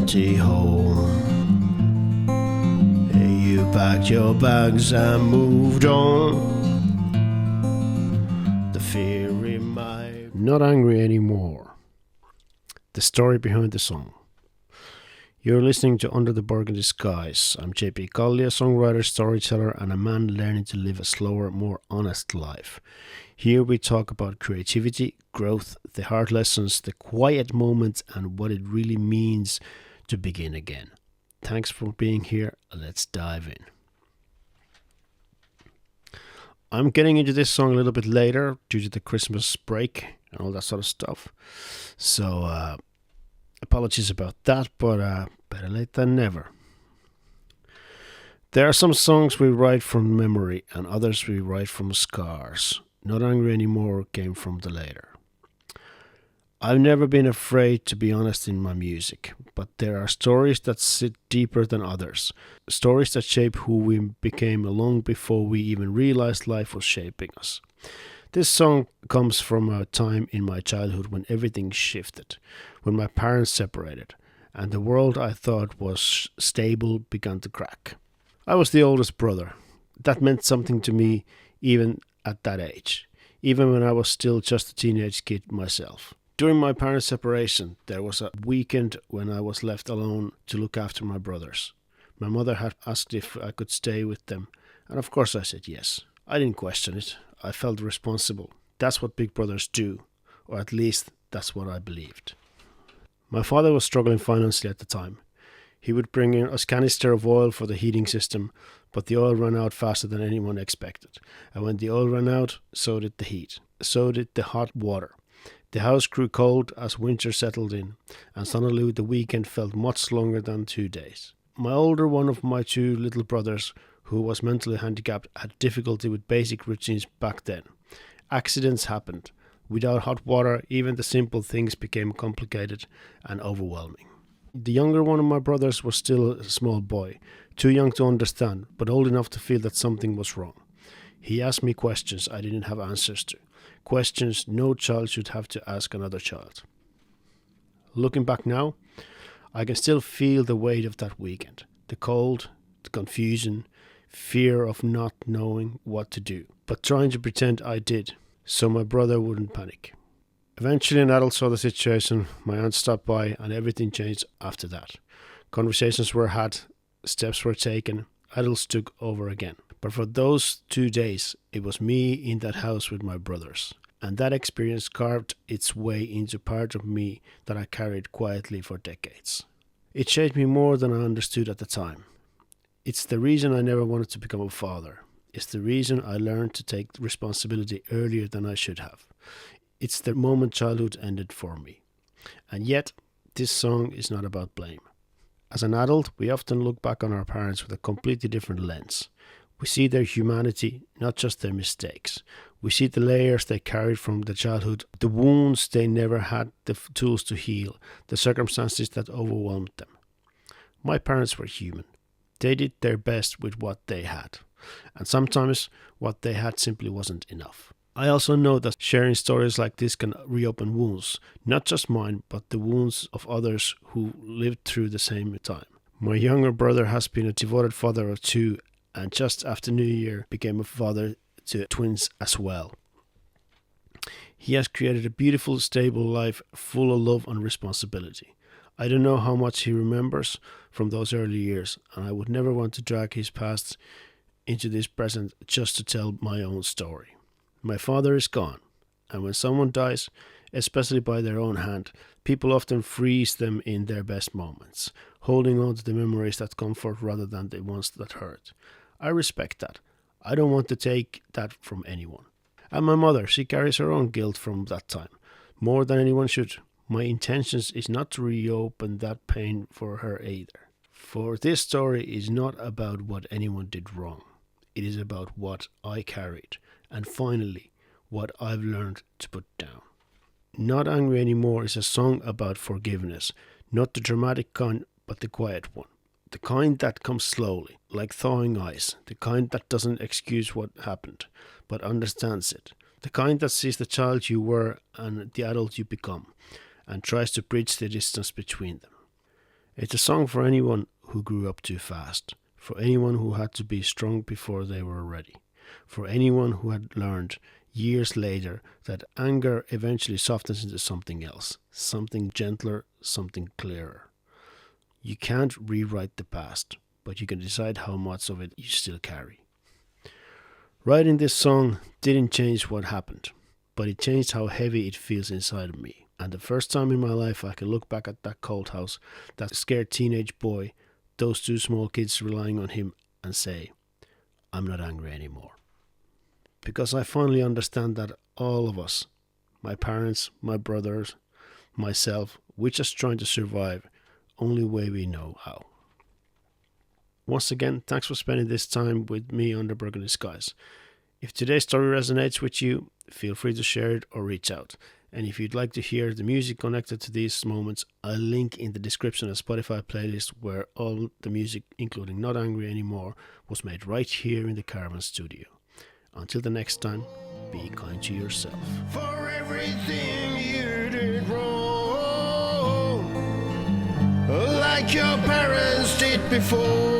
empty home. You packed your bags and moved on. The fear in my... Not angry anymore. The story behind the song. You're listening to Under the Burgundy Skies. I'm JP Kallio, songwriter, storyteller, and a man learning to live a slower, more honest life. Here we talk about creativity, growth, the hard lessons, the quiet moments, and what it really means to begin again. Thanks for being here. Let's dive in. I'm getting into this song a little bit later due to the Christmas break and all that sort of stuff. So, apologies about that, but better late than never. There are some songs we write from memory and others we write from scars. Not Angry Anymore came from the later. I've never been afraid to be honest in my music, but there are stories that sit deeper than others. Stories that shape who we became long before we even realized life was shaping us. This song comes from a time in my childhood when everything shifted, when my parents separated, and the world I thought was stable began to crack. I was the oldest brother. That meant something to me even at that age, even when I was still just a teenage kid myself. During my parents' separation, there was a weekend when I was left alone to look after my brothers. My mother had asked if I could stay with them, and of course I said yes. I didn't question it. I felt responsible. That's what big brothers do, or at least that's what I believed. My father was struggling financially at the time. He would bring in a canister of oil for the heating system, but the oil ran out faster than anyone expected. And when the oil ran out, so did the heat. So did the hot water. The house grew cold as winter settled in, and suddenly the weekend felt much longer than 2 days. My older one of my two little brothers, who was mentally handicapped, had difficulty with basic routines back then. Accidents happened. Without hot water, even the simple things became complicated and overwhelming. The younger one of my brothers was still a small boy, too young to understand, but old enough to feel that something was wrong. He asked me questions I didn't have answers to. Questions no child should have to ask another child. Looking back now, I can still feel the weight of that weekend. The cold, the confusion, fear of not knowing what to do, but trying to pretend I did, so my brother wouldn't panic. Eventually an adult saw the situation, my aunt stopped by, and everything changed after that. Conversations were had, steps were taken, adults took over again. But for those 2 days, it was me in that house with my brothers. And that experience carved its way into part of me that I carried quietly for decades. It shaped me more than I understood at the time. It's the reason I never wanted to become a father. It's the reason I learned to take responsibility earlier than I should have. It's the moment childhood ended for me. And yet, this song is not about blame. As an adult, we often look back on our parents with a completely different lens. We see their humanity, not just their mistakes. We see the layers they carried from their childhood, the wounds they never had the tools to heal, the circumstances that overwhelmed them. My parents were human. They did their best with what they had. And sometimes what they had simply wasn't enough. I also know that sharing stories like this can reopen wounds, not just mine, but the wounds of others who lived through the same time. My younger brother has been a devoted father of two, and just after New Year became a father to twins as well. He has created a beautiful, stable life full of love and responsibility. I don't know how much he remembers from those early years, and I would never want to drag his past into this present just to tell my own story. My father is gone, and when someone dies, especially by their own hand, people often freeze them in their best moments, holding on to the memories that comfort rather than the ones that hurt. I respect that. I don't want to take that from anyone. And my mother, she carries her own guilt from that time, more than anyone should. My intentions is not to reopen that pain for her either. For this story is not about what anyone did wrong. It is about what I carried, and finally, what I've learned to put down. Not Angry Anymore is a song about forgiveness, not the dramatic kind, but the quiet one. The kind that comes slowly, like thawing ice. The kind that doesn't excuse what happened, but understands it. The kind that sees the child you were and the adult you become, and tries to bridge the distance between them. It's a song for anyone who grew up too fast, for anyone who had to be strong before they were ready, for anyone who had learned years later that anger eventually softens into something else, something gentler, something clearer. You can't rewrite the past, but you can decide how much of it you still carry. Writing this song didn't change what happened, but it changed how heavy it feels inside of me. And the first time in my life I can look back at that cold house, that scared teenage boy, those two small kids relying on him, and say, I'm not angry anymore. Because I finally understand that all of us, my parents, my brothers, myself, we're just trying to survive, only way we know how. Once again, thanks for spending this time with me under Burgundy skies. If today's story resonates with you, feel free to share it or reach out. And if you'd like to hear the music connected to these moments, I'll link in the description a Spotify playlist where all the music, including Not Angry Anymore, was made right here in the Caravan studio. Until the next time, be kind to yourself. For everything you did wrong, like your parents did before.